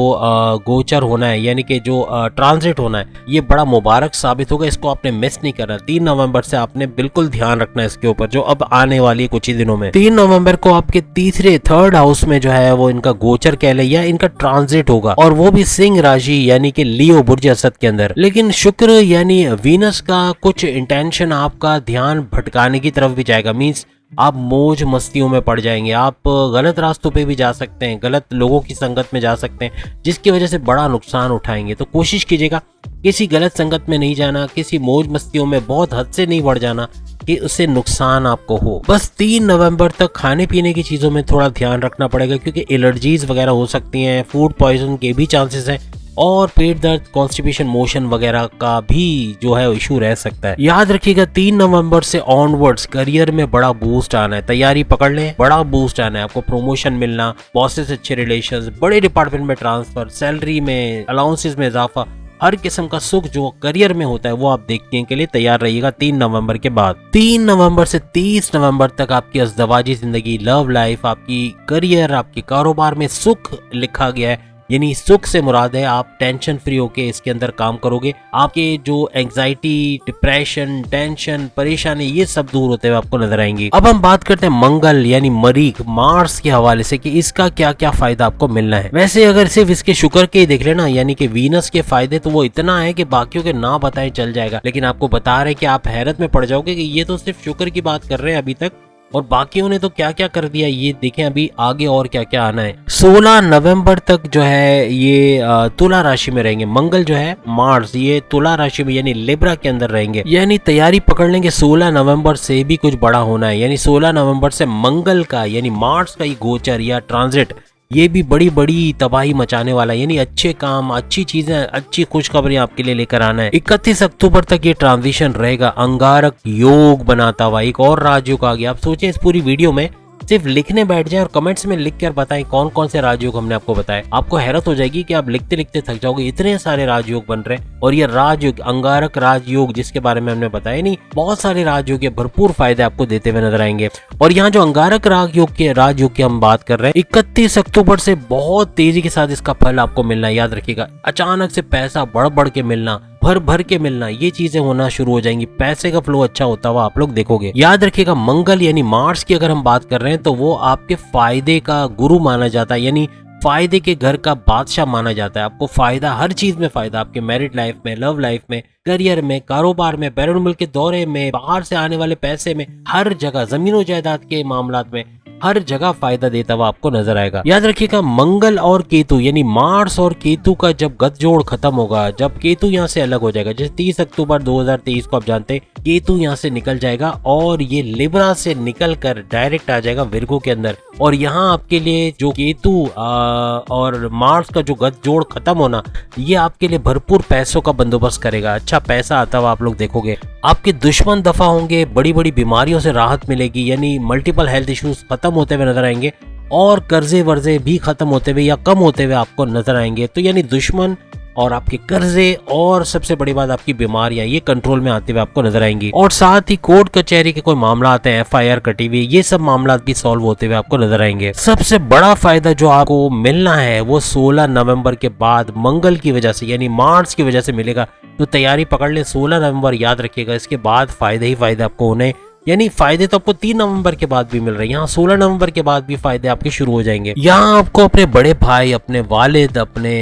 गोचर होना है, यानी कि जो ट्रांजिट होना है, ये बड़ा मुबारक साबित होगा। इसको आपने मिस नहीं करना। 3 नवंबर से आपने बिल्कुल ध्यान रखना है इसके ऊपर, जो अब आने वाली कुछ ही दिनों में। 3 नवंबर को आपके तीसरे थर्ड हाउस में जो है वो इनका गोचर कह ले या इनका ट्रांजिट होगा, और वो भी सिंह राशि यानी कि लियो बुर्ज असद के अंदर। लेकिन शुक्र यानी वीनस का कुछ इंटेंशन आपका ध्यान भटकाने की तरफ भी जाएगा। मींस आप मौज मस्तियों में पड़ जाएंगे, आप गलत रास्तों पे भी जा सकते हैं, गलत लोगों की संगत में जा सकते हैं, जिसकी वजह से बड़ा नुकसान उठाएंगे। तो कोशिश कीजिएगा किसी गलत संगत में नहीं जाना, किसी मौज मस्तियों में बहुत हद से नहीं बढ़ जाना कि उससे नुकसान आपको हो। बस 3 नवंबर तक खाने पीने की चीज़ों में थोड़ा ध्यान रखना पड़ेगा, क्योंकि एलर्जीज वगैरह हो सकती हैं, फूड पॉइजन के भी चांसेस हैं, और पेट दर्द, कॉन्स्टिपेशन, मोशन वगैरह का भी जो है इशू रह सकता है। याद रखिएगा 3 नवंबर से ऑनवर्ड्स करियर में बड़ा बूस्ट आना है। तैयारी पकड़ लें, बड़ा बूस्ट आना है। आपको प्रमोशन मिलना, बॉसेस से अच्छे रिलेशंस, बड़े डिपार्टमेंट में ट्रांसफर, सैलरी में, अलाउंसेस में इजाफा, हर किस्म का सुख जो करियर में होता है वो आप देखने के लिए तैयार रहिएगा 3 नवंबर के बाद। 3 नवंबर से 30 नवंबर तक आपकी अज़दवाजी जिंदगी, लव लाइफ, आपकी करियर, आपके कारोबार में सुख लिखा गया है। यानी सुख से मुराद है आप टेंशन फ्री होके इसके अंदर काम करोगे। आपके जो एंजाइटी, डिप्रेशन, टेंशन, परेशानी, ये सब दूर होते हुए आपको नजर आएंगे। अब हम बात करते हैं मंगल यानी मरीख, मार्स के हवाले से कि इसका क्या क्या फायदा आपको मिलना है। वैसे अगर सिर्फ इसके शुक्र के ही देख लेना, यानी कि वीनस के फायदे, तो वो इतना है कि बाकियों के ना बताए चल जाएगा। लेकिन आपको बता रहे कि आप हैरत में पड़ जाओगे कि ये तो सिर्फ शुक्र की बात कर रहे हैं अभी तक, और बाकियों ने तो क्या क्या कर दिया। ये देखें अभी आगे और क्या क्या आना है। 16 नवंबर तक जो है ये तुला राशि में रहेंगे। मंगल जो है, मार्स, ये तुला राशि में यानी लिब्रा के अंदर रहेंगे। यानी तैयारी पकड़ लेंगे 16 नवंबर से भी कुछ बड़ा होना है। यानी 16 नवंबर से मंगल का यानी मार्स का ही गोचर या ट्रांजिट, ये भी बड़ी बड़ी तबाही मचाने वाला है। यानी अच्छे काम, अच्छी चीजें, अच्छी खुशखबरी आपके लिए लेकर आना है। 31 अक्टूबर तक ये ट्रांजिशन रहेगा। अंगारक योग बनाता हुआ एक और राजयोग आ गया। आप सोचें इस पूरी वीडियो में सिर्फ लिखने बैठ जाएं और कमेंट्स में लिख कर बताएं कौन कौन से राजयोग हमने आपको बताए। आपको हैरत हो जाएगी कि आप लिखते लिखते थक जाओगे, इतने सारे राजयोग बन रहे हैं। और ये राजयोग, अंगारक राजयोग जिसके बारे में हमने बताया नहीं, बहुत सारे राजयोग के भरपूर फायदे आपको देते हुए नजर आएंगे। और यहाँ जो अंगारक राजयोग की हम बात कर रहे हैं, 31 अक्टूबर से बहुत तेजी के साथ इसका फल आपको मिलना है। याद रखिएगा, अचानक से पैसा बढ़ बढ़ के मिलना, भर भर के मिलना, ये चीजें होना शुरू हो जाएंगी। पैसे का फ्लो अच्छा होता हुआ आप लोग देखोगे। याद रखिएगा मंगल यानी मार्स की अगर हम बात कर रहे हैं तो वो आपके फायदे का गुरु माना जाता है, यानी फायदे के घर का बादशाह माना जाता है। आपको फायदा, हर चीज में फायदा, आपके मैरिड लाइफ में, लव लाइफ में, करियर में, कारोबार में, बैरून मुल्क के दौरे में, बाहर से आने वाले पैसे में, हर जगह, जमीनों जायदाद के मामलात में, हर जगह फायदा देता हुआ आपको नजर आएगा। याद रखिएगा मंगल और केतु यानी मार्स और केतु का जब गठजोड़ खत्म होगा, जब केतु यहाँ से अलग हो जाएगा, जैसे 30 अक्टूबर 2023 को आप जानते हैं केतु यहाँ से निकल जाएगा और ये लिब्रा से निकल कर डायरेक्ट आ जाएगा विर्गो के अंदर। और यहाँ आपके लिए जो केतु और मार्स का जो गठजोड़ खत्म होना, ये आपके लिए भरपूर पैसों का बंदोबस्त करेगा। अच्छा पैसा आता हुआ आप लोग देखोगे। आपके दुश्मन दफा होंगे, बड़ी बड़ी बीमारियों से राहत मिलेगी, यानी मल्टीपल हेल्थ इश्यूज खत्म होते हुए नजर आएंगे, और कर्जे वर्जे भी खत्म होते हुए या कम होते हुए आपको नजर आएंगे। तो यानी दुश्मन और आपके कर्जे और सबसे बड़ी बात आपकी बीमारियां, ये कंट्रोल में आते हुए आपको नजर आएंगी। और साथ ही कोर्ट कचहरी के कोई मामला आते हैं, FIR कटी हुई, ये सब मामला भी सॉल्व होते हुए आपको नजर आएंगे। सबसे बड़ा फायदा जो आपको मिलना है वो 16 नवंबर के बाद मंगल की वजह से यानी मार्स की वजह से मिलेगा। तो तैयारी पकड़ ले, 16 नवंबर याद रखिएगा, इसके बाद फायदे ही फायदे आपको होने, यानी फायदे तो आपको 3 नवंबर के बाद भी मिल रहे हैं, यहाँ 16 नवंबर के बाद भी फायदे आपके शुरू हो जाएंगे। यहाँ आपको अपने बड़े भाई, अपने वालिद, अपने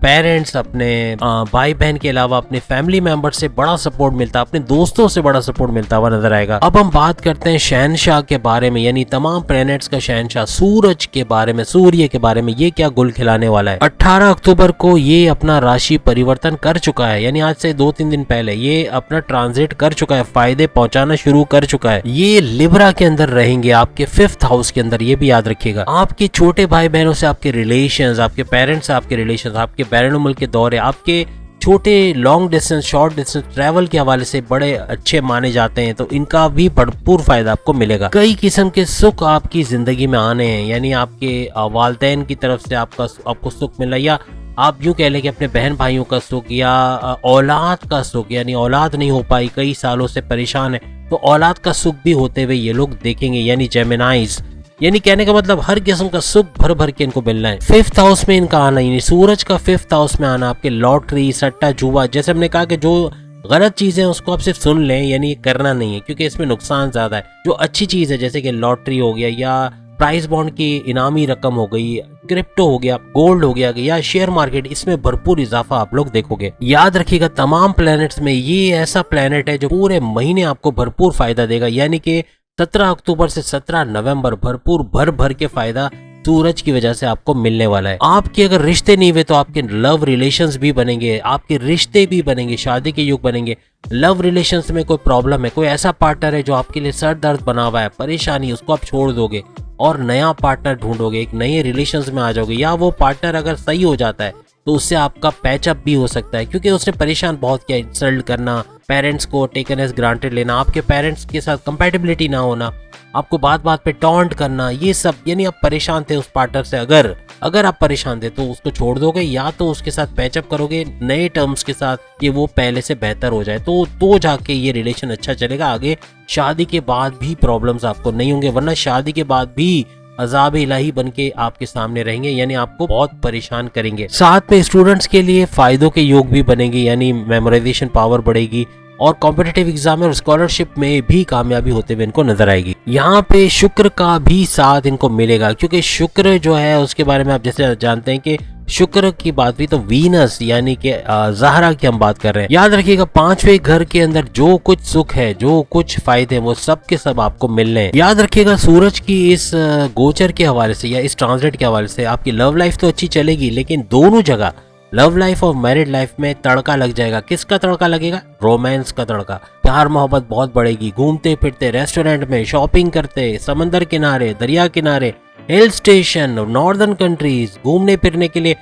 पेरेंट्स, अपने भाई बहन के अलावा अपने फैमिली मेंबर से बड़ा सपोर्ट मिलता है, अपने दोस्तों से बड़ा सपोर्ट मिलता हुआ नजर आएगा। अब हम बात करते हैं शहनशाह के बारे में, यानी तमाम प्लैनेट्स का शहनशाह, सूरज के बारे में, सूर्य के बारे में, ये क्या गुल खिलाने वाला है। 18 अक्टूबर को ये अपना राशि परिवर्तन कर चुका है, यानी आज से 2-3 दिन पहले ये अपना ट्रांजिट कर चुका है, फायदे पहुंचाना शुरू कर चुका है। चुका है, ये लिब्रा के अंदर रहेंगे, आपके 5th हाउस के अंदर, ये भी याद रखिएगा। आपके छोटे भाई बहनों से आपके रिलेशंस, आपके पेरेंट्स से आपके रिलेशंस, आपके बैरून मुल्क के दौरे, आपके छोटे long distance short distance travel के हवाले से बड़े अच्छे माने जाते हैं, तो इनका भी भरपूर फायदा आपको मिलेगा। कई किस्म के सुख आपकी जिंदगी में आने हैं, यानी आपके वालिदैन की तरफ से आपको सुख मिला, या आप यूँ कह लें कि अपने बहन भाइयों का सुख, या औलाद का सुख, यानी औलाद नहीं हो पाई, कई सालों से परेशान है, तो औलाद का सुख भी होते हुए ये लोग देखेंगे, यानी जेमिनाइज। यानी कहने का मतलब हर किस्म का सुख भर भर के इनको मिलना है। 5th हाउस में इनका आना, यानी सूरज का 5th हाउस में आना, आपके लॉटरी, सट्टा, जुआ, जैसे हमने कहा कि जो गलत चीजें उसको आप सिर्फ सुन लें, यानी करना नहीं है क्योंकि इसमें नुकसान ज्यादा है। जो अच्छी चीज है जैसे कि लॉटरी हो गया, या प्राइस बॉन्ड की इनामी रकम हो गई, क्रिप्टो हो गया, गोल्ड हो गया, या शेयर मार्केट, इसमें भरपूर इजाफा आप लोग देखोगे। याद रखिएगा तमाम प्लैनेट्स में ये ऐसा प्लैनेट है जो पूरे महीने आपको भरपूर फायदा देगा, यानी कि 17 अक्टूबर से 17 नवंबर भरपूर भर भर के फायदा सूरज की वजह से आपको मिलने वाला है। आपके अगर रिश्ते नहीं हुए तो आपके लव रिलेशंस भी बनेंगे, आपके रिश्ते भी बनेंगे, शादी के युग बनेंगे। लव रिलेशंस में कोई प्रॉब्लम है, कोई ऐसा पार्टनर है जो आपके लिए सर दर्द बना हुआ है, परेशानी, उसको आप छोड़ दोगे और नया पार्टनर ढूंढोगे, एक नए रिलेशंस में आ जाओगे, या वो पार्टनर अगर सही हो जाता है तो उससे आपका पैचअप भी हो सकता है, क्योंकि उसने परेशान बहुत किया, इंसल्ट करना, पेरेंट्स को टेकन एज ग्रांटेड लेना, आपके पेरेंट्स के साथ कंपैटिबिलिटी ना होना, आपको बात बात पे टॉन्ट करना, ये सब, यानी आप परेशान थे उस पार्टनर से। अगर आप परेशान थे तो उसको छोड़ दोगे, या तो उसके साथ पैचअप करोगे नए टर्म्स के साथ कि वो पहले से बेहतर हो जाए, तो जाके ये रिलेशन अच्छा चलेगा। आगे शादी के बाद भी प्रॉब्लम्स आपको नहीं होंगे, वरना शादी के बाद भी अजाब इलाही बन के आपके सामने रहेंगे, यानी आपको बहुत परेशान करेंगे। साथ में स्टूडेंट्स के लिए फायदों के योग भी बनेंगे, यानी मेमोराइजेशन पावर बढ़ेगी और कॉम्पिटिटिव एग्जाम और स्कॉलरशिप में भी कामयाबी होते हुए इनको नजर आएगी। यहाँ पे शुक्र का भी साथ इनको मिलेगा, क्योंकि शुक्र जो है उसके बारे में आप जैसे जानते हैं कि शुक्र की बात हुई तो वीनस यानी कि ज़हरा की हम बात कर रहे हैं। याद रखिएगा 5वें घर के अंदर जो कुछ सुख है, जो कुछ फायदे हैं, वो सब के सब आपको मिलने हैं। याद रखिएगा सूरज की इस गोचर के हवाले से या इस ट्रांसलेट के हवाले से आपकी लव लाइफ तो अच्छी चलेगी, लेकिन दोनों जगह लव लाइफ और मैरिड लाइफ में तड़का लग जाएगा। किसका तड़का लगेगा? रोमांस का तड़का। प्यार मोहब्बत बहुत बढ़ेगी, घूमते फिरते, रेस्टोरेंट में, शॉपिंग करते, समंदर किनारे, दरिया किनारे, हिल स्टेशन, नॉर्दर्न कंट्रीज, घूमने फिरने के लिए,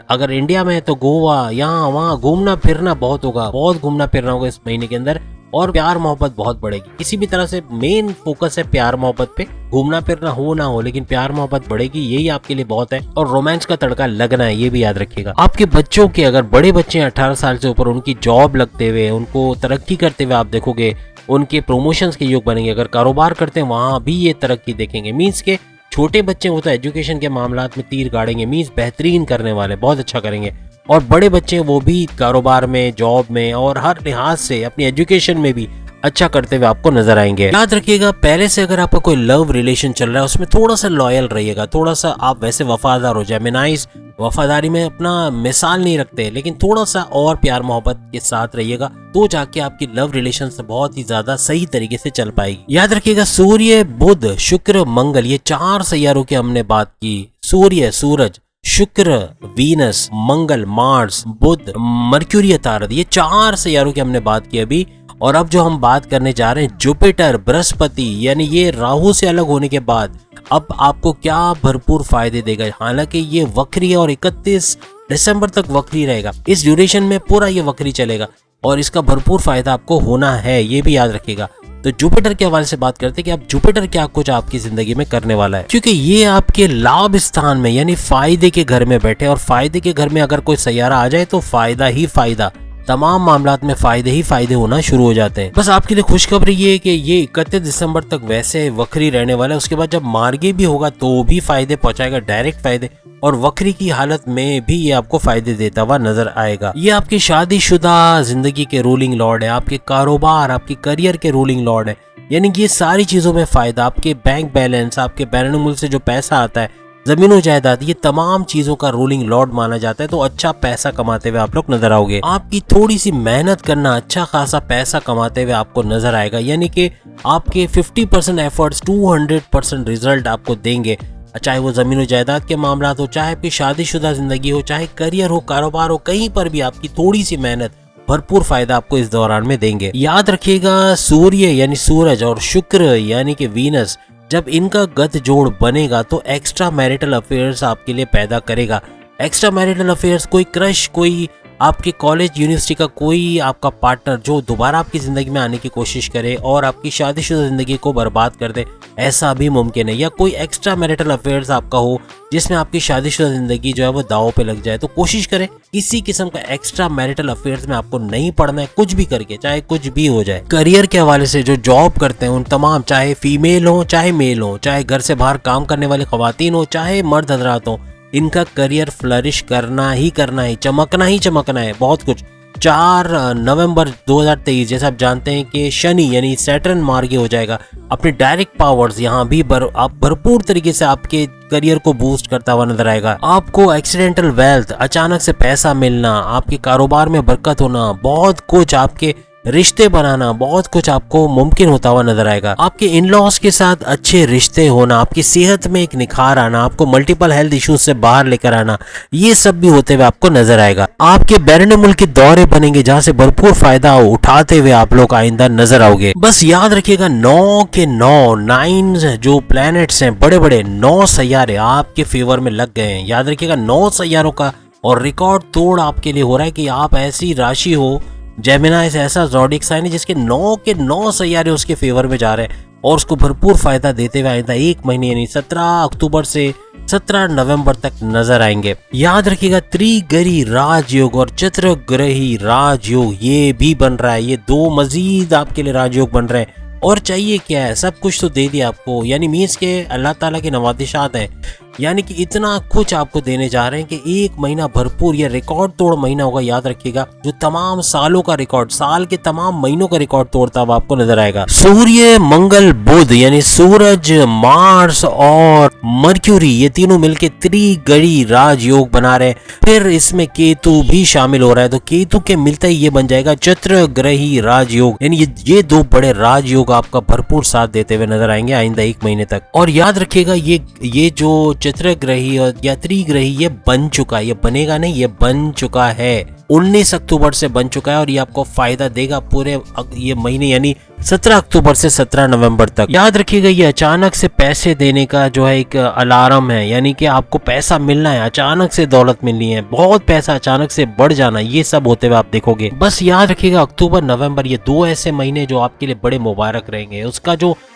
अगर इंडिया में है तो गोवा, यहाँ वहाँ घूमना फिरना बहुत होगा, बहुत घूमना फिरना होगा इस महीने के अंदर, और प्यार मोहब्बत बहुत बढ़ेगी। किसी भी तरह से मेन फोकस है प्यार मोहब्बत पे, घूमना फिरना हो ना हो लेकिन प्यार मोहब्बत बढ़ेगी, यही आपके लिए बहुत है। और रोमांस का तड़का लगना है, ये भी याद रखिएगा। आपके बच्चों के, अगर बड़े बच्चे हैं 18 साल से ऊपर, उनकी जॉब लगते हुए, उनको तरक्की करते हुए आप देखोगे, उनके प्रमोशंस के योग बनेंगे। अगर कारोबार करते हैं वहां भी ये तरक्की देखेंगे। मीन्स के छोटे बच्चे वो तो एजुकेशन के मामलात में तीर गाड़ेंगे, मीन्स बेहतरीन करने वाले, बहुत अच्छा करेंगे। और बड़े बच्चे वो भी कारोबार में, जॉब में और हर लिहाज से अपनी एजुकेशन में भी अच्छा करते हुए आपको नजर आएंगे। याद रखिएगा पहले से अगर आपका कोई लव रिलेशन चल रहा है उसमें थोड़ा सा लॉयल रहिएगा, थोड़ा सा आप वैसे वफादार हो जाए। जेमिनाइज वफादारी में अपना मिसाल नहीं रखते, लेकिन थोड़ा सा और प्यार मोहब्बत के साथ रहिएगा, तो जाके आपकी लव रिलेशन से बहुत ही ज्यादा सही तरीके से चल पाएगी। याद रखिएगा सूर्य, बुध, शुक्र, मंगल, ये 4 सैयारों की हमने बात की। सूर्य, सूरज, शुक्र, वीनस, मंगल, मार्स, बुध, मर्क्यूरी, अतारद, ये 4 सैयारों की हमने बात की अभी। और अब जो हम बात करने जा रहे हैं जुपिटर, बृहस्पति, यानी ये राहु से अलग होने के बाद अब आपको क्या भरपूर फायदे देगा। हालांकि ये वक्री है और 31 दिसंबर तक वक्री रहेगा, इस ड्यूरेशन में पूरा ये वक्री चलेगा और इसका भरपूर फायदा आपको होना है, ये भी याद रखिएगा। तो जुपिटर के हवाले से बात करते हैं कि अब जुपिटर क्या कुछ आपकी जिंदगी में करने वाला है, क्योंकि ये आपके लाभ स्थान में यानी फायदे के घर में बैठे, और फायदे के घर में अगर कोई सैयारा आ जाए तो फायदा ही फायदा, तमाम मामलात में फायदे ही फायदे होना शुरू हो जाते हैं। बस आपके लिए खुशखबरी ये है कि ये 31 दिसंबर तक वैसे वक्री रहने वाला है, उसके बाद जब मार्गी भी होगा तो भी फायदे पहुंचाएगा, डायरेक्ट फायदे, और वक्री की हालत में भी ये आपको फायदे देता हुआ नजर आएगा। ये आपकी शादीशुदा जिंदगी के रूलिंग लॉर्ड है, आपके कारोबार, आपके करियर के रूलिंग लॉर्ड है, यानी कि ये सारी चीजों में फायदा, आपके बैंक बैलेंस, आपके बैरून मुल्क से जो पैसा आता है, जमीनों जायदाद, ये तमाम चीजों का रूलिंग लॉर्ड माना जाता है। तो अच्छा पैसा कमाते हुए आप लोग नजर आओगे। आपकी थोड़ी सी मेहनत करना अच्छा खासा पैसा कमाते हुए आपको नजर आएगा, यानी कि आपके 50% एफर्ट्स 200% रिजल्ट आपको देंगे, चाहे वो जमीनों जायदाद के मामला हो, चाहे आपकी शादीशुदा जिंदगी हो, चाहे करियर हो, कारोबार हो, कहीं पर भी आपकी थोड़ी सी मेहनत भरपूर फायदा आपको इस दौरान में देंगे। याद रखिएगा सूर्य यानी सूरज और शुक्र यानी कि वीनस जब इनका गत जोड़ बनेगा तो एक्स्ट्रा मैरिटल अफेयर्स आपके लिए पैदा करेगा। एक्स्ट्रा मैरिटल अफेयर्स, कोई क्रश, कोई आपके कॉलेज यूनिवर्सिटी का कोई आपका पार्टनर जो दोबारा आपकी ज़िंदगी में आने की कोशिश करे और आपकी शादीशुदा ज़िंदगी को बर्बाद कर दे, ऐसा भी मुमकिन है। या कोई एक्स्ट्रा मैरिटल अफेयर्स आपका हो जिसमें आपकी शादीशुदा ज़िंदगी जो है वो दांव पे लग जाए, तो कोशिश करें किसी किस्म का एक्स्ट्रा मैरिटल अफेयर्स में आपको नहीं पड़ना है, कुछ भी करके, चाहे कुछ भी हो जाए। करियर के हवाले से जो जॉब करते हैं उन तमाम, चाहे फीमेल हो चाहे मेल हो, चाहे घर से बाहर काम करने वाली खवातीन हो चाहे मर्द हजरात हो, इनका करियर फ्लरिश करना ही चमकना है। बहुत कुछ 4 नवंबर 2023 जैसे आप जानते हैं कि शनि यानी सैटर्न मार्गी हो जाएगा। अपने डायरेक्ट पावर्स यहाँ भी आप भरपूर तरीके से आपके करियर को बूस्ट करता हुआ नजर आएगा। आपको एक्सीडेंटल वेल्थ, अचानक से पैसा मिलना, आपके कारोबार में बरकत होना, बहुत कुछ, आपके रिश्ते बनाना, बहुत कुछ आपको मुमकिन होता हुआ नजर आएगा। आपके इन लॉज के साथ अच्छे रिश्ते होना, आपकी सेहत में एक निखार आना, आपको मल्टीपल हेल्थ इश्यूज से बाहर लेकर आना, ये सब भी होते हुए आपको नजर आएगा। आपके बैरून मुल्क के दौरे बनेंगे जहां से भरपूर फायदा उठाते हुए आप लोग आइंदा नजर आओगे। बस याद रखिएगा 9 के 9 जो प्लैनेट्स हैं, बड़े बड़े 9 सैयारे आपके फेवर में लग गए हैं। याद रखिएगा 9 सैयारों का और रिकॉर्ड तोड़ आपके लिए हो रहा है कि आप ऐसी राशि हो, जेमिनाई ऐसा ज़ोडिएक साइन है जिसके 9 के 9 सैयारे उसके फेवर में जा रहे हैं और उसको भरपूर फायदा देते हुए आइंदा 1 महीने यानी 17 अक्टूबर से 17 नवंबर तक नजर आएंगे। याद रखिएगा त्रिग्रही राजयोग और चतुर्ग्रही राजयोग ये भी बन रहा है। ये 2 मजीद आपके लिए राजयोग बन रहे हैं। और चाहिए क्या है, सब कुछ तो दे दिया आपको, यानी मीन्स के अल्लाह ताला के नवादिशात हैं, यानी कि इतना कुछ आपको देने जा रहे हैं कि 1 महीना भरपूर, ये रिकॉर्ड तोड़ महीना होगा। याद रखिएगा जो तमाम सालों का रिकॉर्ड, साल के तमाम महीनों का रिकॉर्ड तोड़ता हुआ आपको नजर आएगा। सूर्य, मंगल, बुध यानी सूरज, मार्स और मर्क्यूरी ये तीनों मिलके त्रिग्रही राजयोग बना रहे हैं। फिर इसमें केतु भी शामिल हो रहा है, तो केतु के मिलते ही ये बन जाएगा चतुर्ग्रही राजयोग, यानी ये 2 बड़े राजयोग आपका भरपूर साथ देते हुए नजर आएंगे आइंदा 1 महीने तक। और याद रखिएगा ये जो चतुर्ग्रही और या त्रिग्रही ये बन चुका है, ये बनेगा नहीं, ये बन चुका है, 19 अक्टूबर से बन चुका है और ये आपको फायदा देगा पूरे ये महीने यानी 17 अक्टूबर से 17 नवंबर तक। याद रखिएगा ये अचानक से पैसे देने का जो है एक अलार्म है, यानी कि आपको पैसा मिलना है, अचानक से दौलत मिलनी है, बहुत पैसा अचानक से बढ़ जाना, ये सब होते हुए आप देखोगे। बस याद रखिएगा अक्टूबर नवंबर ये 2 ऐसे महीने जो आपके लिए बड़े मुबारक रहेंगे।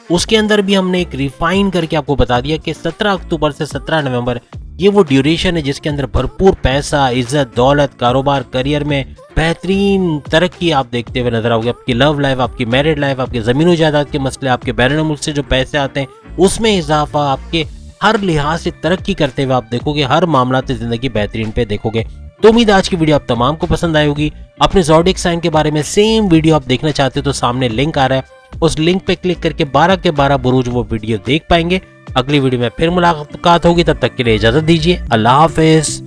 उसके अंदर भी हमने एक रिफाइन करके आपको बता दिया कि 17 अक्टूबर से 17 नवंबर ये वो ड्यूरेशन है जिसके अंदर भरपूर पैसा, इज्जत, दौलत, कारोबार, करियर में बेहतरीन तरक्की आप देखते हुए नजर आओगे। आपकी लव लाइफ, आपकी मैरिड लाइफ, आपके जमीन जायदाद के मसले, आपके बैरून मुल्क से जो पैसे आते हैं उसमें इजाफा, आपके हर लिहाज से तरक्की करते हुए आप देखोगे, हर मामला से जिंदगी बेहतरीन पे देखोगे। तो उम्मीद आज की वीडियो आप तमाम को पसंद आई होगी। अपने ज़ोडिएक साइन के बारे में सेम वीडियो आप देखना चाहते हो तो सामने लिंक आ रहा है, उस लिंक पे क्लिक करके 12 के 12 बुरूज वो वीडियो देख पाएंगे। अगली वीडियो में फिर मुलाकात होगी, तब तक के लिए इजाजत दीजिए। अल्लाह हाफिज।